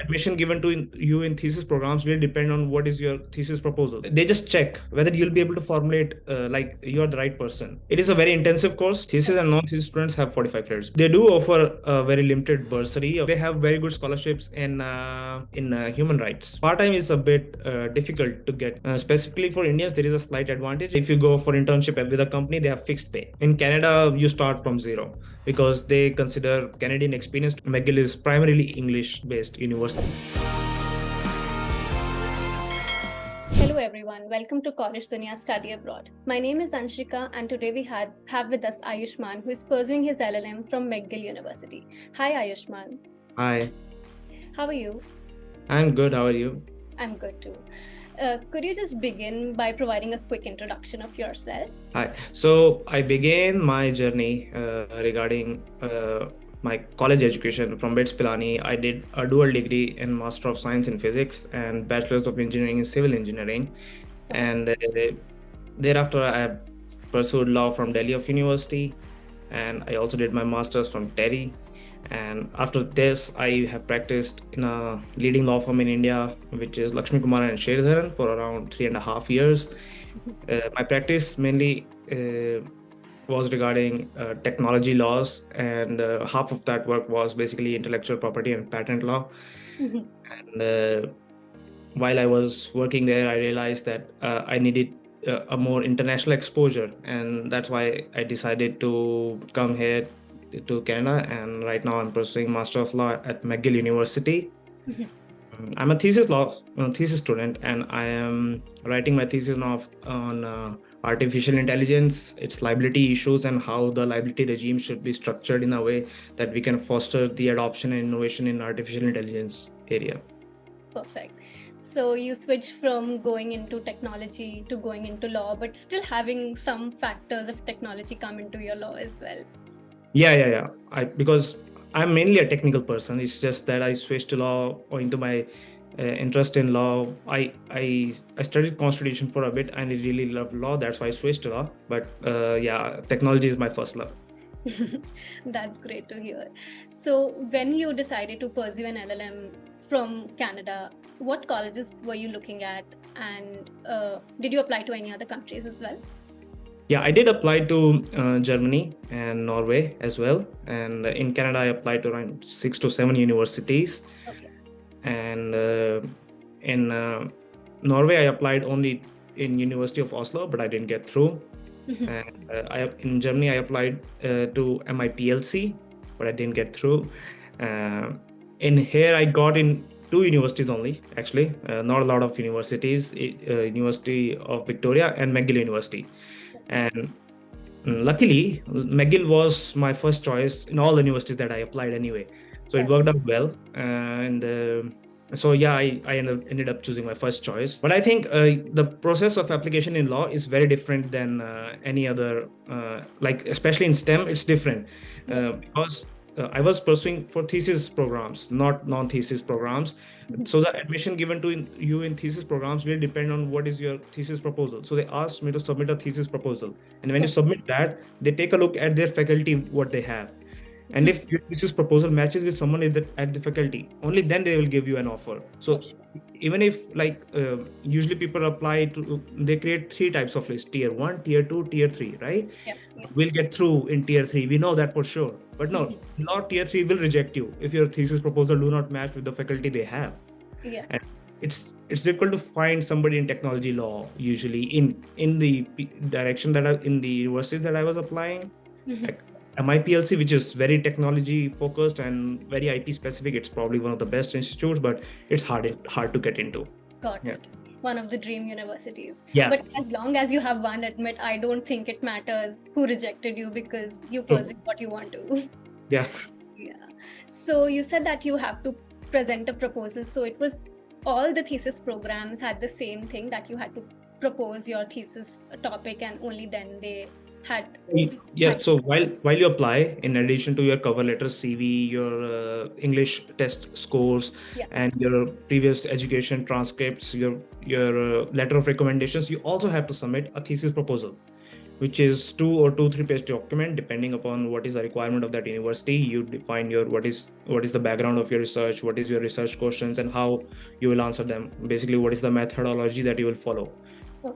admission given to you in thesis programs will depend on what is your thesis proposal. They just check whether you'll be able to formulate like you're the right person. It is a very intensive course. Thesis and non-thesis students have 45 credits. They do offer a very limited bursary. They have very good scholarships in human rights. Part-time is a bit difficult to get. Specifically for Indians, there is a slight advantage. If you go for internship with a company, they have fixed pay. In Canada, you start from zero because they consider Canadian experience. McGill is primarily English-based university. Hello everyone, welcome to College Dunia Study Abroad. My name is Anshika and today we have with us Ayushman, who is pursuing his LLM from McGill University. Hi Ayushman. Hi, How are you? I'm good. How are you? I'm good too. Could you just begin by providing a quick introduction of yourself? Hi. So I began my journey regarding my college education from BITS Pilani. I did a dual degree in Master of Science in Physics and Bachelor's of Engineering in Civil Engineering. And thereafter, I pursued law from Delhi of University, and I also did my master's from TERI. And after this, I have practiced in a leading law firm in India, which is Lakshmi Kumar and Sridharan, for around 3.5 years. My practice mainly was regarding technology laws, and half of that work was basically intellectual property and patent law. And while I was working there, I realized that I needed a more international exposure, and that's why I decided to come here to Canada. And right now I'm pursuing Master of Law at McGill University. I'm a thesis student, and I am writing my thesis now on artificial intelligence, its liability issues, and how the liability regime should be structured in a way that we can foster the adoption and innovation in artificial intelligence area. Perfect. So you switched from going into technology to going into law, but still having some factors of technology come into your law as well. Yeah. Because I'm mainly a technical person. It's just that I switched to law owing to my interest in law. I studied constitution for a bit, and I really love law. That's why I switched to law. But yeah, technology is my first love. That's great to hear. So when you decided to pursue an LLM from Canada, what colleges were you looking at, and did you apply to any other countries as well? Yeah, I did apply to Germany and Norway as well. And in Canada, I applied to around 6 to 7 universities. Okay. And in Norway, I applied only in University of Oslo, but I didn't get through. And in Germany, I applied to MIPLC, but I didn't get through. In here, I got in 2 universities only, actually, not a lot of universities, University of Victoria and McGill University. And luckily, McGill was my first choice in all the universities that I applied anyway. So it worked out well. So yeah, I ended up choosing my first choice. But I think the process of application in law is very different than any other, like especially in STEM, it's different because I was pursuing for thesis programs, not non-thesis programs. So the admission given to you in thesis programs will depend on what is your thesis proposal. So they asked me to submit a thesis proposal. And when you submit that, they take a look at their faculty, what they have. And if your thesis proposal matches with someone at the faculty, only then they will give you an offer. So even if usually people apply to, they create 3 types of list: tier 1, tier 2, tier 3, right? Yeah. We'll get through in tier 3. We know that for sure. But no, not tier 3 will reject you if your thesis proposal do not match with the faculty they have. Yeah. And it's difficult to find somebody in technology law usually in the direction that in the universities that I was applying. Like MIPLC, which is very technology focused and very IP specific, it's probably one of the best institutes, but it's hard to get into. Got it. One of the dream universities. Yeah. But as long as you have one admit, I don't think it matters who rejected you because you pursue what you want to. Yeah. So you said that you have to present a proposal. So it was all the thesis programs had the same thing, that you had to propose your thesis topic and only then they had. Yeah. So while you apply, in addition to your cover letter, CV, your English test scores, and your previous education transcripts, your letter of recommendations, you also have to submit a thesis proposal. which is 2 or 3 page document depending upon what is the requirement of that university. You define your what is the background of your research, what is your research questions, and how you will answer them. Basically, what is the methodology that you will follow.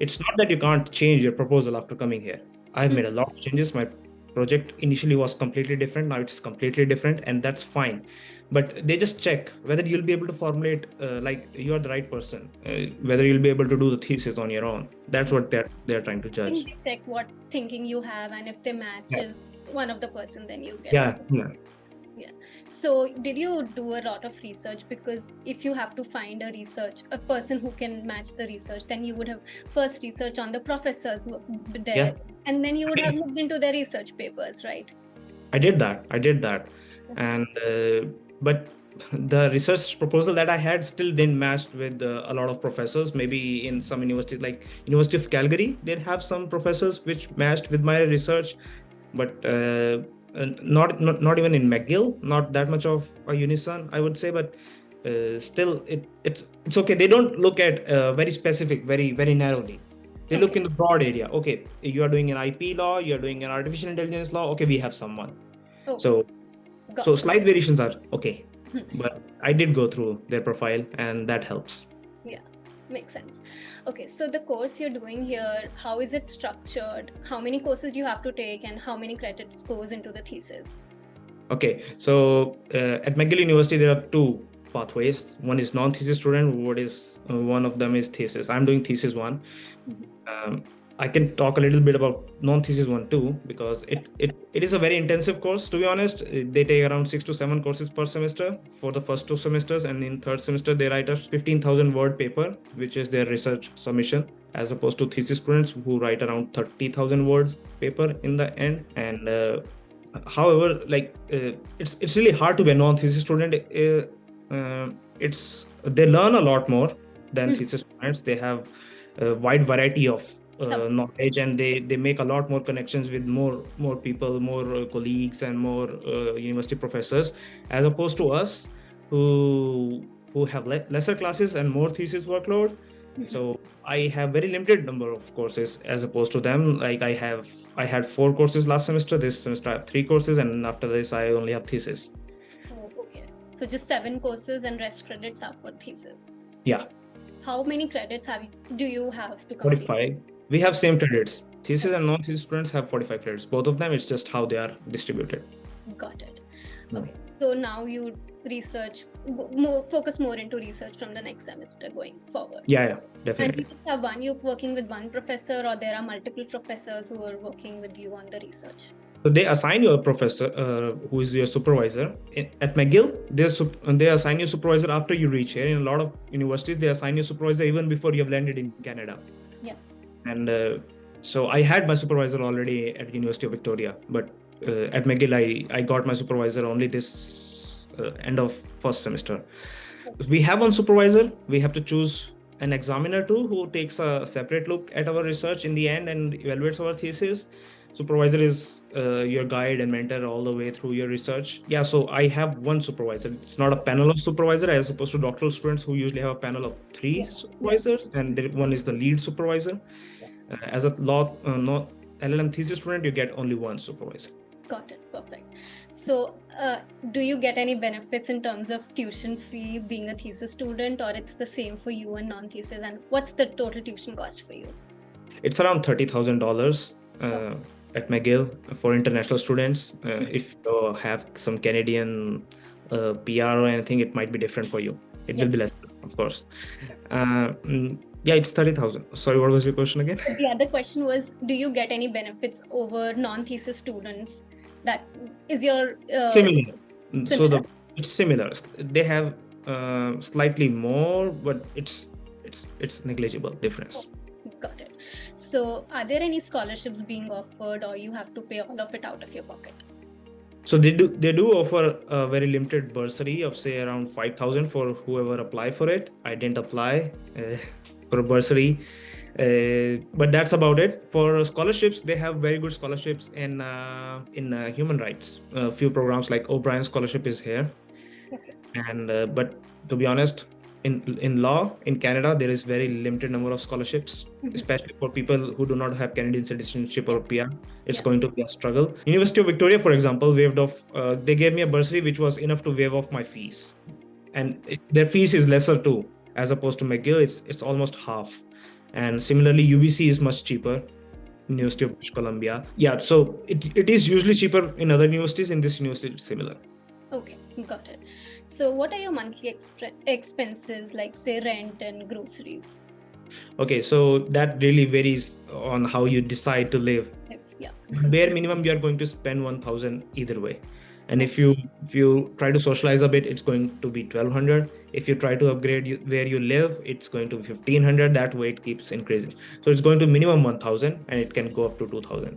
It's not that you can't change your proposal after coming here. I've made a lot of changes. My project initially was completely different, now it's completely different, and that's fine. But they just check whether you'll be able to formulate like you're the right person, whether you'll be able to do the thesis on your own. That's what they're trying to I judge. think they check what thinking you have, and if they matches one of the person, then you get Yeah, it. yeah. So did you do a lot of research? Because if you have to find a person who can match the research, then you would have first research on the professors there, Yeah. and then you would have looked into their research papers, right? I did that. And but the research proposal that I had still didn't match with a lot of professors. Maybe in some universities, like University of Calgary, they'd have some professors which matched with my research, but not even in McGill. Not that much of a unison, I would say. But still, it's okay. They don't look at very specific, very narrowly. They look in the broad area. Okay, you are doing an IP law, you are doing an artificial intelligence law. Okay, we have someone. So slight variations are okay. But I did go through their profile, and that helps. Yeah, makes sense. Okay, so the course you're doing here, how is it structured? How many courses do you have to take, and how many credits goes into the thesis? Okay, so at McGill University, there are two pathways. One is non-thesis student. One of them is thesis. I'm doing thesis one. I can talk a little bit about non-thesis one too, because it is a very intensive course. To be honest, they take around 6 to 7 courses per semester for the first 2 semesters, and in third semester they write a 15,000 word paper, which is their research submission, as opposed to thesis students who write around 30,000 words paper in the end. And however, like it's really hard to be a non-thesis student. They learn a lot more than thesis students. They have a wide variety of knowledge, and they make a lot more connections with more people, more colleagues, and more university professors, as opposed to us who have lesser classes and more thesis workload. So I have very limited number of courses as opposed to them. Like I had 4 courses last semester. This semester I have 3 courses, and after this I only have thesis. Oh, okay. So just 7 courses, and rest credits are for thesis. Yeah. How many credits do you have to complete? 45. We have same credits. Thesis and non-thesis students have 45 credits. Both of them, it's just how they are distributed. Got it. Okay. So now you focus more into research from the next semester going forward. Yeah, definitely. And you just have you're working with one professor, or there are multiple professors who are working with you on the research? So they assign you a professor who is your supervisor. At McGill, they assign you a supervisor after you reach here. In a lot of universities, they assign you a supervisor even before you have landed in Canada. Yeah. And so I had my supervisor already at University of Victoria, but at McGill, I got my supervisor only this end of first semester. We have one supervisor. We have to choose an examiner too, who takes a separate look at our research in the end and evaluates our thesis. Supervisor is your guide and mentor all the way through your research. Yeah, so I have one supervisor. It's not a panel of supervisor as opposed to doctoral students who usually have a panel of 3 supervisors, and one is the lead supervisor. As a LLM thesis student, you get only one supervisor. Got it. Perfect. So do you get any benefits in terms of tuition fee being a thesis student, or it's the same for you and non-thesis? And what's the total tuition cost for you? It's around $30,000 at McGill for international students. If you have some Canadian PR or anything, it might be different for you. It will be less, of course. Yeah, it's 30,000. Sorry, what was your question again? The other question was, do you get any benefits over non-thesis students? That is your similar. So it's similar. They have slightly more, but it's negligible difference. Got it. So are there any scholarships being offered, or you have to pay all of it out of your pocket? So they do offer a very limited bursary of say around 5,000 for whoever apply for it. I didn't apply for a bursary, but that's about it. For scholarships, they have very good scholarships in human rights. A few programs like O'Brien Scholarship is here, and but to be honest, in law in Canada, there is very limited number of scholarships, especially for people who do not have Canadian citizenship or PR. It's going to be a struggle. University of Victoria, for example, waived off. They gave me a bursary which was enough to waive off my fees, and their fees is lesser too, as opposed to McGill. It's almost half, and similarly, UBC is much cheaper. University of British Columbia. Yeah, so it is usually cheaper in other universities. In this university, it's similar. Okay, got it. So what are your monthly expenses, like say rent and groceries? Okay, so that really varies on how you decide to live. Yeah. Bare minimum, you are going to spend 1,000 either way. And if you try to socialize a bit, it's going to be 1,200. If you try to upgrade where you live, it's going to be 1,500. That way it keeps increasing. So it's going to minimum 1,000, and it can go up to 2,000.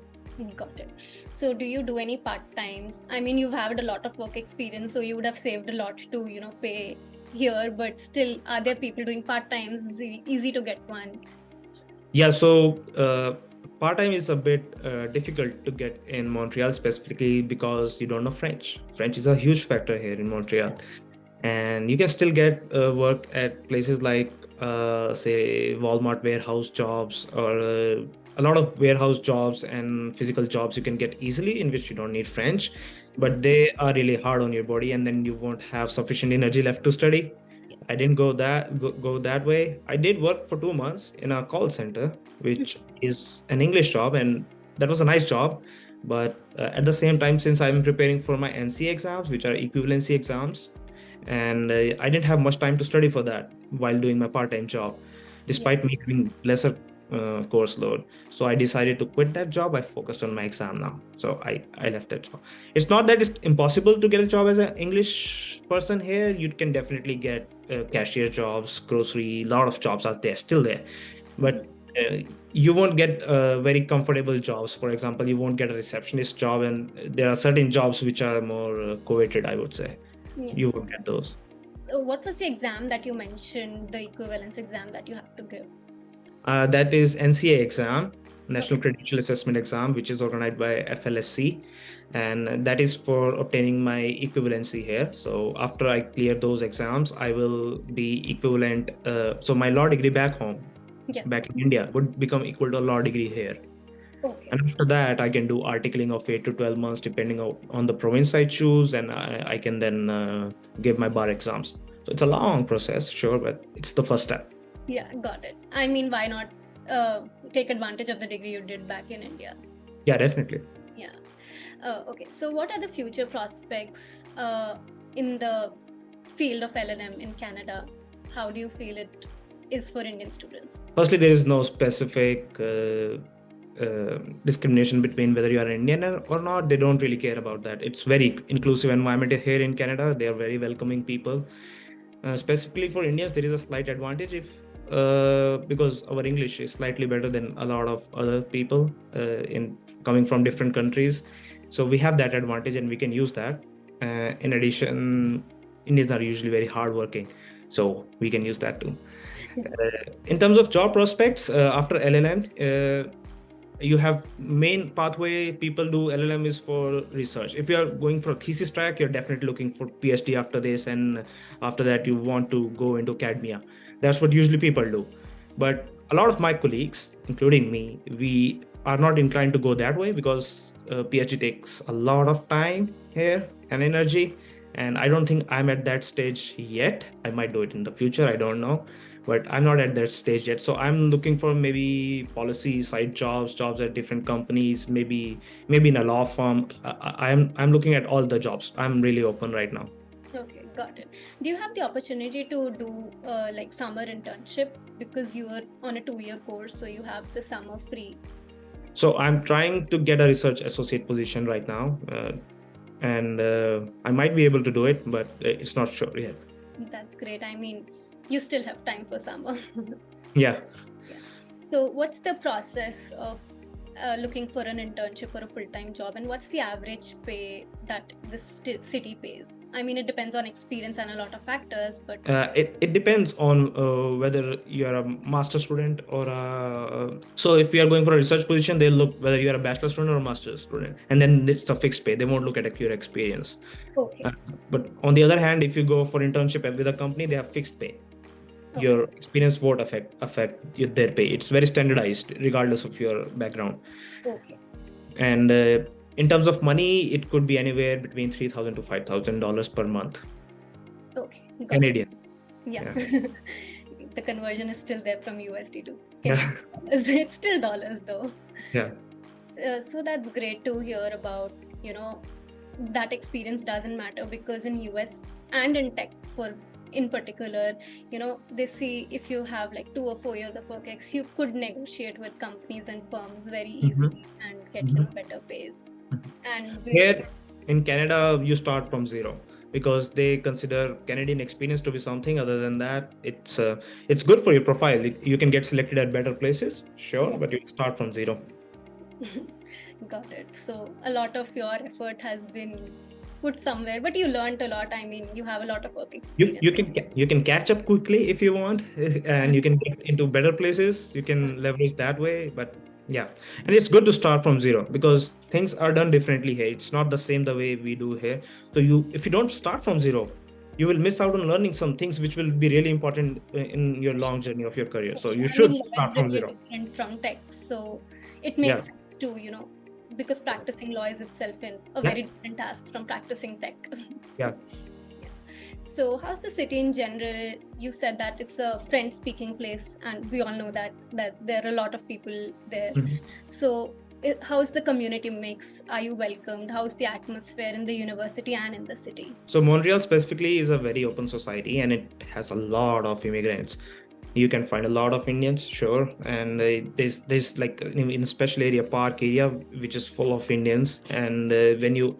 Got it. So do you do any part-times? I mean, you've had a lot of work experience, so you would have saved a lot to, pay here, but still, are there people doing part-times? Is it easy to get one? Yeah, so part-time is a bit difficult to get in Montreal, specifically because you don't know French. French is a huge factor here in Montreal. And you can still get work at places like, say, Walmart warehouse jobs, or a lot of warehouse jobs and physical jobs you can get easily, in which you don't need French, but they are really hard on your body, and then you won't have sufficient energy left to study. I didn't go that way. I did work for 2 months in a call center, which is an English job, and that was a nice job. But at the same time, since I'm preparing for my NCA exams, which are equivalency exams, and I didn't have much time to study for that while doing my part-time job, despite me having lesser course load. So I decided to quit that job. I focused on my exam now. So I left that job. It's not that it's impossible to get a job as an English person here. You can definitely get cashier jobs, grocery, a lot of jobs out there, still there. But you won't get very comfortable jobs. For example, you won't get a receptionist job, and there are certain jobs which are more coveted, I would say. You won't get those. So what was the exam that you mentioned, the equivalence exam that you have to give? That is NCA exam, National Credential Assessment Exam, which is organized by FLSC, and that is for obtaining my equivalency here. So after I clear those exams, I will be equivalent. So my law degree back home, back in India, would become equal to a law degree here. And after that, I can do articling of 8 to 12 months, depending on the province I choose, and I can then give my bar exams. So it's a long process, sure, but it's the first step. Yeah, got it. I mean, why not take advantage of the degree you did back in India? Yeah, definitely. Yeah. Okay, so what are the future prospects in the field of LLM in Canada? How do you feel it is for Indian students? Firstly, there is no specific discrimination between whether you are Indian or not. They don't really care about that. It's very inclusive environment here in Canada. They are very welcoming people. Specifically for Indians, there is a slight advantage because our English is slightly better than a lot of other people in coming from different countries. So we have that advantage, and we can use that. In addition, Indians are usually very hardworking, so we can use that too. In terms of job prospects, after LLM, you have main pathway people do LLM is for research. If you are going for a thesis track, you're definitely looking for PhD after this, and after that you want to go into academia. That's what usually people do. But a lot of my colleagues, including me, we are not inclined to go that way, because PhD takes a lot of time here and energy, and I don't think I'm at that stage yet. I might do it in the future, I don't know, but I'm not at that stage yet. So I'm looking for maybe policy side jobs at different companies, maybe in a law firm. I'm looking at all the jobs. I'm really open right now. Okay, got it. Do you have the opportunity to do like summer internship, because you are on a 2-year course, so you have the summer free? So I'm trying to get a research associate position right now, and I might be able to do it, but it's not sure yet. That's great. I mean, you still have time for summer. Yeah. So what's the process of looking for an internship or a full-time job, and what's the average pay that this city pays? I mean, it depends on experience and a lot of factors, but it depends on whether you are a master student or so if you are going for a research position, they'll look whether you are a bachelor student or a master student, and then it's a fixed pay. They won't look at your experience. Okay. But on the other hand, if you go for internship with a company, they have fixed pay. your experience won't affect their pay. It's very standardized regardless of your background. Okay. And in terms of money, it could be anywhere between $3,000 to $5,000 per month. Okay, got Canadian. it. Yeah. The conversion is still there from USD to Yeah. Canadian dollars. It's still dollars though. Yeah. So that's great to hear about, that experience doesn't matter, because in US and in tech in particular, they see if you have like 2 or 4 years of work ex, you could negotiate with companies and firms very easily and get, better pays. And here in Canada, you start from zero because they consider Canadian experience to be something. Other than that, it's good for your profile. You can get selected at better places, sure, but you start from zero. Got it. So a lot of your effort has been put somewhere, but you learned a lot. I mean, you have a lot of work experience. You can catch up quickly if you want, and you can get into better places. You can leverage that way, but yeah, and it's good to start from zero because things are done differently here. It's not the same the way we do here. So if you don't start from zero, you will miss out on learning some things which will be really important in your long journey of your career. So you should start from zero. Different from tech, so it makes sense to, because practicing law is itself a very different task from practicing tech. Yeah. So how's the city in general? You said that it's a French-speaking place, and we all know that there are a lot of people there. So how's the community mix? Are you welcomed? How's the atmosphere in the university and in the city? So Montreal specifically is a very open society, and it has a lot of immigrants. You can find a lot of Indians, sure, and there's like in special area, park area, which is full of Indians. And when you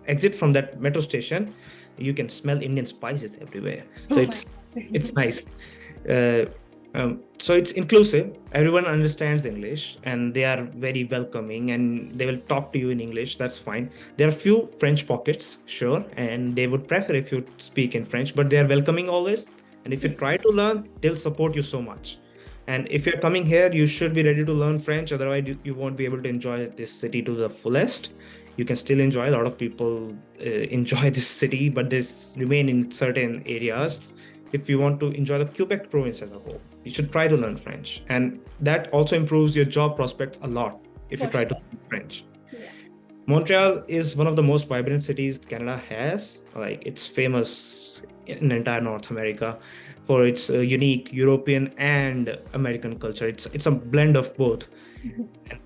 exit from that metro station, you can smell Indian spices everywhere. So it's nice. So it's inclusive. Everyone understands English, and they are very welcoming, and they will talk to you in English. That's fine. There are few French pockets, sure, and they would prefer if you speak in French, but they are welcoming always. And if you try to learn, they'll support you so much. And if you're coming here, you should be ready to learn French. Otherwise, you won't be able to enjoy this city to the fullest. You can still enjoy. A lot of people enjoy this city, but this remain in certain areas. If you want to enjoy the Quebec province as a whole, you should try to learn French. And that also improves your job prospects a lot if you try to learn French. Yeah. Montreal is one of the most vibrant cities Canada has. Like, it's famous in entire North America for its unique European and American culture. It's a blend of both.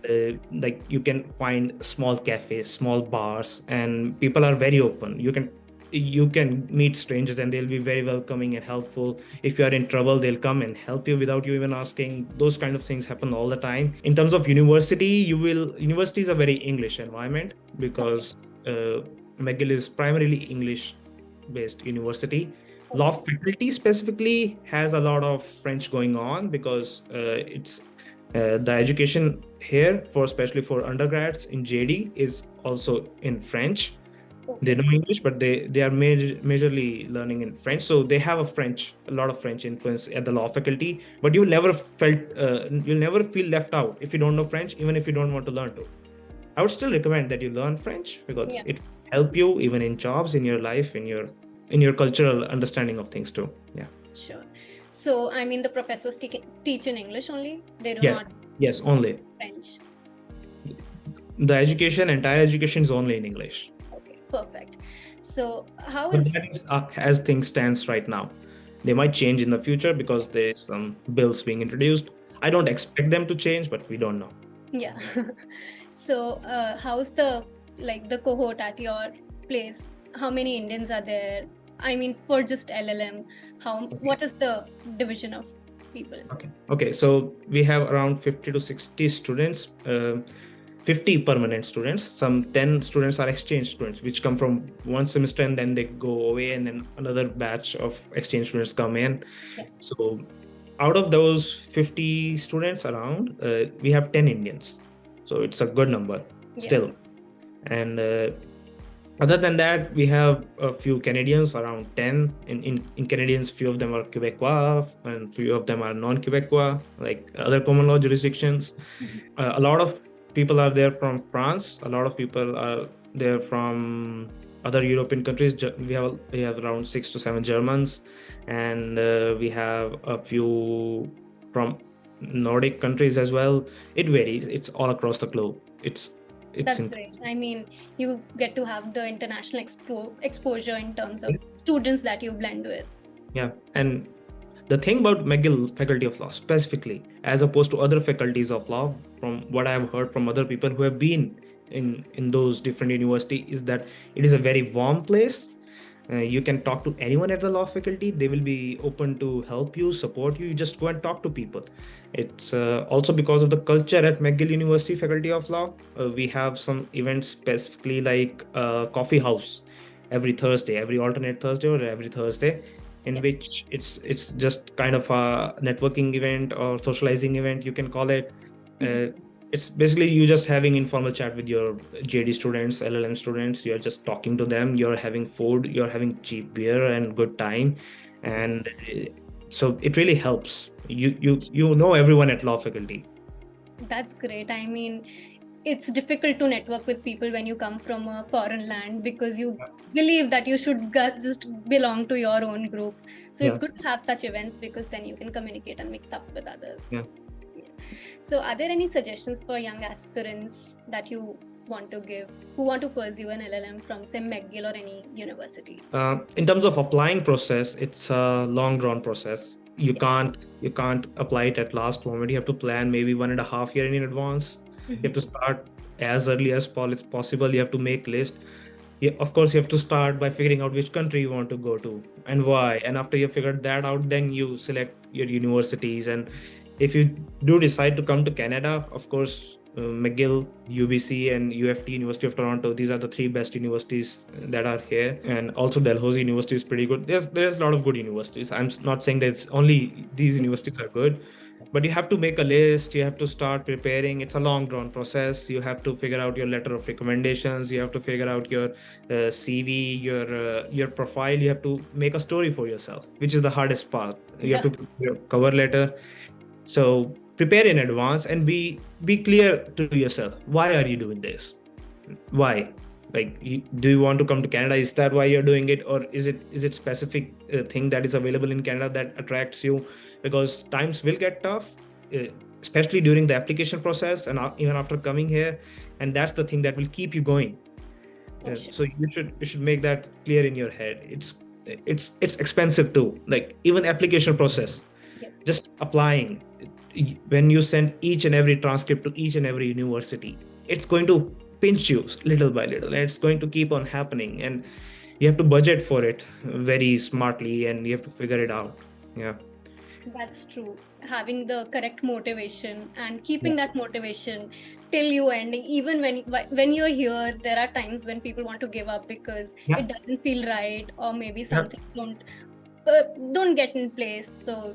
And like, you can find small cafes, small bars, and people are very open. You can meet strangers and they'll be very welcoming and helpful. If you are in trouble, they'll come and help you without you even asking. Those kind of things happen all the time. In terms of university, university is a very English environment because McGill is primarily English based university. Law faculty specifically has a lot of French going on because it's the education here, especially for undergrads in JD, is also in French. They know English, but they are majorly learning in French. So they have a lot of French influence at the law faculty. But you'll never feel left out if you don't know French, even if you don't want to learn to. I would still recommend that you learn French because it help you even in jobs, in your life, in your cultural understanding of things too. Yeah. Sure. So I mean, the professors teach in English only. They do not. Yes, only French. The entire education is only in English. Perfect. So how but is that is as things stands right now. They might change in the future because there is some bills being introduced. I don't expect them to change, but we don't know. Yeah. So how's the cohort at your place? How many Indians are there? I mean, for just LLM, what is the division of people? Okay. So we have around 50 to 60 students. 50 permanent students. Some 10 students are exchange students, which come from one semester and then they go away, and then another batch of exchange students come in. So out of those 50 students around, we have 10 Indians. So it's a good number still. And other than that, we have a few Canadians, around 10. In Canadians, few of them are Quebecois and few of them are non-Quebecois, like other common law jurisdictions. A lot of people are there from France. A lot of people are there from other European countries. We have around 6 to 7 Germans, and we have a few from Nordic countries as well. It varies. It's all across the globe. It's That's in, great. I mean, you get to have the international exposure in terms of students that you blend with. yeah. And the thing about McGill Faculty of Law specifically, as opposed to other faculties of law, from what I have heard from other people who have been in those different universities, is that it is a very warm place. You can talk to anyone at the law faculty. They will be open to help you, support you. You just go and talk to people. It's also because of the culture at McGill University Faculty of Law. We have some events specifically like coffee house every Thursday, every alternate Thursday or every Thursday, in Yeah. which it's just kind of a networking event or socializing event, you can call it. Mhm. It's basically you just having informal chat with your JD students, LLM students. You're just talking to them, you're having food, you're having cheap beer and good time. And so it really helps. You know everyone at law faculty. That's great. I mean, it's difficult to network with people when you come from a foreign land because you believe that you should just belong to your own group. So it's Yeah. good to have such events because then you can communicate and mix up with others. Yeah. Yeah. So, are there any suggestions for young aspirants that you want to give who want to pursue an LLM from, say, McGill or any university? In terms of applying process, it's a long drawn process. You Yeah. can't apply it at last moment. You have to plan maybe 1.5 year in advance. You have to Mhm. start as early as possible. You have to make list. Yeah, of course, you have to start by figuring out which country you want to go to and why. And after you figured that out, then you select your universities. And if you do decide to come to Canada, of course, McGill, UBC, and UFT, University of Toronto, these are the three best universities that are here. And also Dalhousie University is pretty good. There's a lot of good universities. I'm not saying that it's only these universities are good, but you have to make a list. You have to start preparing. It's a long drawn process. You have to figure out your letter of recommendations. You have to figure out your CV, your profile. You have to make a story for yourself, which is the hardest part. You have Yeah. to prepare your cover letter. So prepare in advance and be clear to yourself. Why are you doing this? Why? Like, do you want to come to Canada? Is that why you're doing it, or is it specific thing that is available in Canada that attracts you? Because times will get tough, uh, especially during the application process and even after coming here, and that's the thing that will keep you going. For sure. So you should make that clear in your head. It's expensive too. Like, even application process, Yeah. just applying, when you send each and every transcript to each and every university, it's going to pinch you little by little, and it's going to keep on happening, and you have to budget for it very smartly, and you have to figure it out. Yeah. That's true. Having the correct motivation and keeping Yeah. that motivation till you ending, even when you're here, there are times when people want to give up because Yeah. it doesn't feel right, or maybe Yeah. something don't get in place. So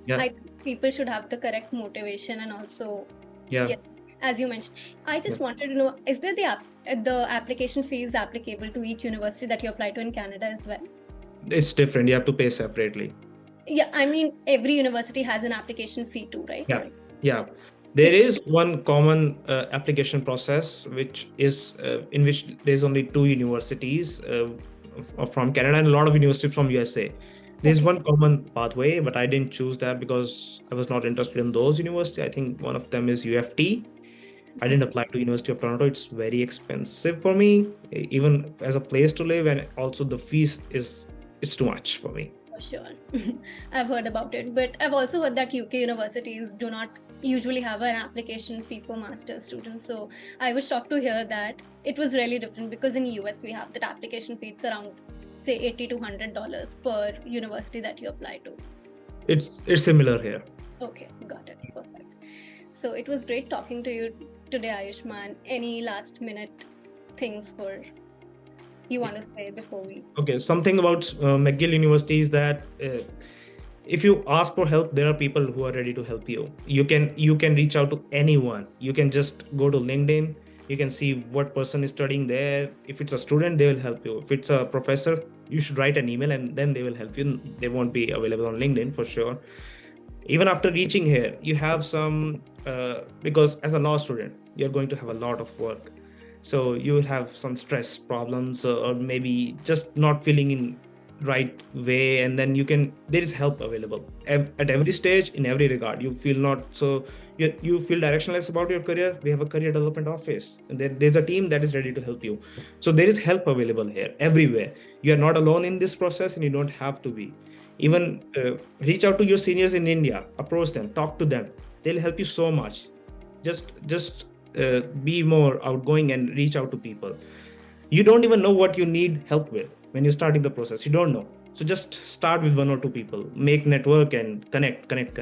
Yeah. I think people should have the correct motivation and also, Yeah. yeah, as you mentioned. I just Yeah. wanted to know, is there the application fees applicable to each university that you apply to in Canada as well? It's different. You have to pay separately. Yeah, I mean, every university has an application fee too, right? Yeah. Yeah. Okay. There is one common application process, which is in which there's only two universities from Canada and a lot of universities from USA. There's Okay. one common pathway, but I didn't choose that because I was not interested in those universities. I think one of them is UFT. I didn't apply to University of Toronto. It's very expensive for me, even as a place to live, and also the fees is it's too much for me. For sure. I've heard about it, but I've also heard that UK universities do not usually have an application fee for master's students. So I was shocked to hear that it was really different because in US we have that application fee. It's around, say, $80 to $100 per university that you apply to. It's similar here. Okay, got it. Perfect. So it was great talking to you today, Ayushman. Any last minute things for you want to say before we? Okay, something about McGill University is that if you ask for help, there are people who are ready to help you. You can reach out to anyone. You can just go to LinkedIn. You can see what person is studying there. If it's a student, they will help you. If it's a professor, you should write an email and then they will help you. They won't be available on LinkedIn for sure. Even after reaching here, you have some because as a law student, you're going to have a lot of work. So you will have some stress problems, or maybe just not feeling in right way, and then there is help available at every stage, in every regard. You feel not so, you feel directionless about your career. We have a career development office, and there's a team that is ready to help you. So there is help available here everywhere. You are not alone in this process, and you don't have to be. Even reach out to your seniors in India, approach them, talk to them. They'll help you so much. Just be more outgoing and reach out to people. You don't even know what you need help with when you're starting the process. You don't know. So just start with one or two people, make network and connect,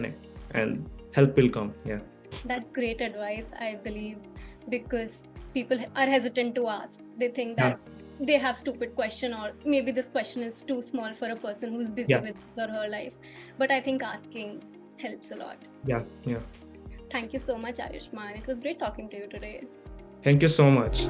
and help will come. Yeah. That's great advice, I believe, because people are hesitant to ask. They think that they have stupid question, or maybe this question is too small for a person who's busy with his or her life. But I think asking helps a lot. Yeah. Thank you so much, Ayushman. It was great talking to you today. Thank you so much.